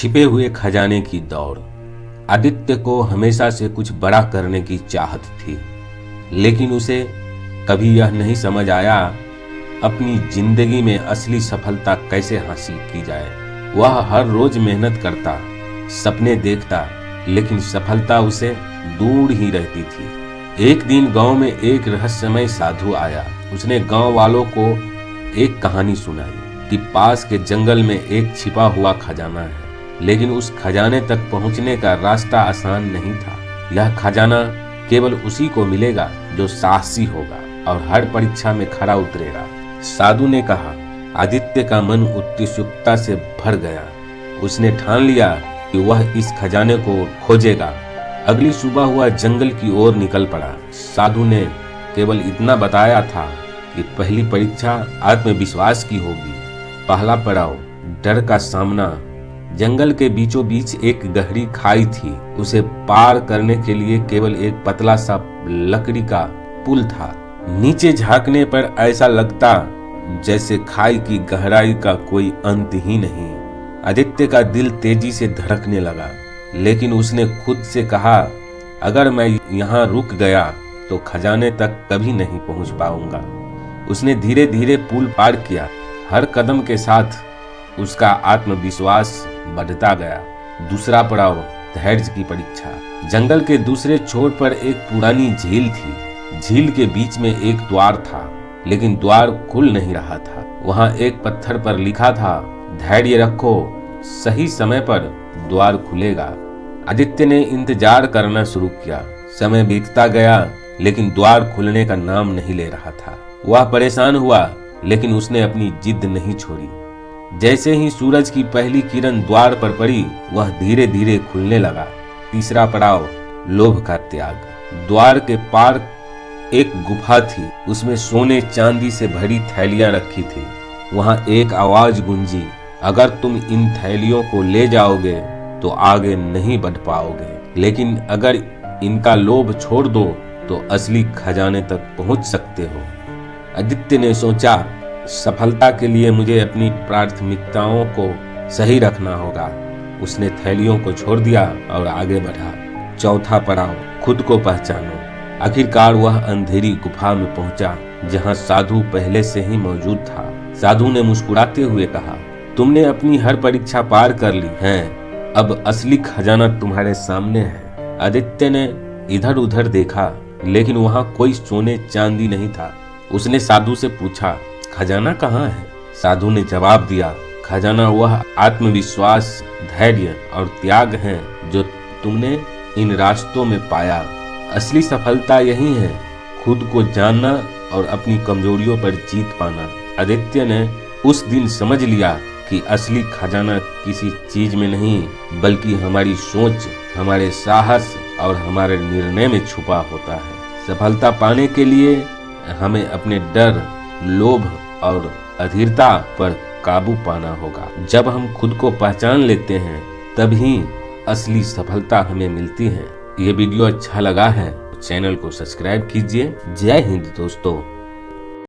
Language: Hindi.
छिपे हुए खजाने की दौड़। आदित्य को हमेशा से कुछ बड़ा करने की चाहत थी, लेकिन उसे कभी यह नहीं समझ आया अपनी जिंदगी में असली सफलता कैसे हासिल की जाए। वह हर रोज मेहनत करता, सपने देखता, लेकिन सफलता उसे दूर ही रहती थी। एक दिन गांव में एक रहस्यमय साधु आया। उसने गांव वालों को एक कहानी सुनाई कि पास के जंगल में एक छिपा हुआ खजाना है, लेकिन उस खजाने तक पहुंचने का रास्ता आसान नहीं था। यह खजाना केवल उसी को मिलेगा जो साहसी होगा और हर परीक्षा में खरा उतरेगा। साधु ने कहा। आदित्य का मन उत्सुकता से भर गया। उसने ठान लिया कि वह इस खजाने को खोजेगा। अगली सुबह वह जंगल की ओर निकल पड़ा। साधु ने केवल इतना बताया था कि पहली परीक्षा आत्मविश्वास की होगी। पहला पड़ाव डर का सामना। जंगल के बीचों बीच एक गहरी खाई थी। उसे पार करने के लिए केवल एक पतला सा लकड़ी का पुल था। नीचे झांकने पर ऐसा लगता जैसे खाई की गहराई का कोई अंत ही नहीं। आदित्य का दिल तेजी से धड़कने लगा, लेकिन उसने खुद से कहा, अगर मैं यहाँ रुक गया तो खजाने तक कभी नहीं पहुँच पाऊंगा। उसने धीरे धीरे पुल पार किया। हर कदम के साथ उसका आत्मविश्वास बढ़ता गया। दूसरा पड़ाव धैर्य की परीक्षा। जंगल के दूसरे छोर पर एक पुरानी झील थी। झील के बीच में एक द्वार था, लेकिन द्वार खुल नहीं रहा था। वहां एक पत्थर पर लिखा था, धैर्य रखो, सही समय पर द्वार खुलेगा। आदित्य ने इंतजार करना शुरू किया। समय बीतता गया, लेकिन द्वार खुलने का नाम नहीं ले रहा था। वह परेशान हुआ, लेकिन उसने अपनी जिद नहीं छोड़ी। जैसे ही सूरज की पहली किरण द्वार पर पड़ी, वह धीरे धीरे खुलने लगा। तीसरा पड़ाव लोभ का त्याग। द्वार के पार एक गुफा थी। उसमें सोने चांदी से भरी थैलियां रखी थी। वहां एक आवाज गूंजी, अगर तुम इन थैलियों को ले जाओगे तो आगे नहीं बढ़ पाओगे, लेकिन अगर इनका लोभ छोड़ दो तो असली खजाने तक पहुंच सकते हो। आदित्य ने सोचा, सफलता के लिए मुझे अपनी प्राथमिकताओं को सही रखना होगा। उसने थैलियों को छोड़ दिया और आगे बढ़ा। चौथा पड़ाव खुद को पहचानो। आखिरकार वह अंधेरी गुफा में पहुंचा, जहां साधु पहले से ही मौजूद था। साधु ने मुस्कुराते हुए कहा, तुमने अपनी हर परीक्षा पार कर ली है, अब असली खजाना तुम्हारे सामने है। आदित्य ने इधर उधर देखा, लेकिन वहां कोई सोने चांदी नहीं था। उसने साधु से पूछा, खजाना कहाँ है? साधु ने जवाब दिया, खजाना वह आत्मविश्वास, धैर्य और त्याग है जो तुमने इन रास्तों में पाया। असली सफलता यही है, खुद को जानना और अपनी कमजोरियों पर जीत पाना। आदित्य ने उस दिन समझ लिया कि असली खजाना किसी चीज में नहीं, बल्कि हमारी सोच, हमारे साहस और हमारे निर्णय में छुपा होता है। सफलता पाने के लिए हमें अपने डर, लोभ और अधीरता पर काबू पाना होगा। जब हम खुद को पहचान लेते हैं, तभी असली सफलता हमें मिलती है। ये वीडियो अच्छा लगा है तो चैनल को सब्सक्राइब कीजिए। जय हिंद दोस्तों।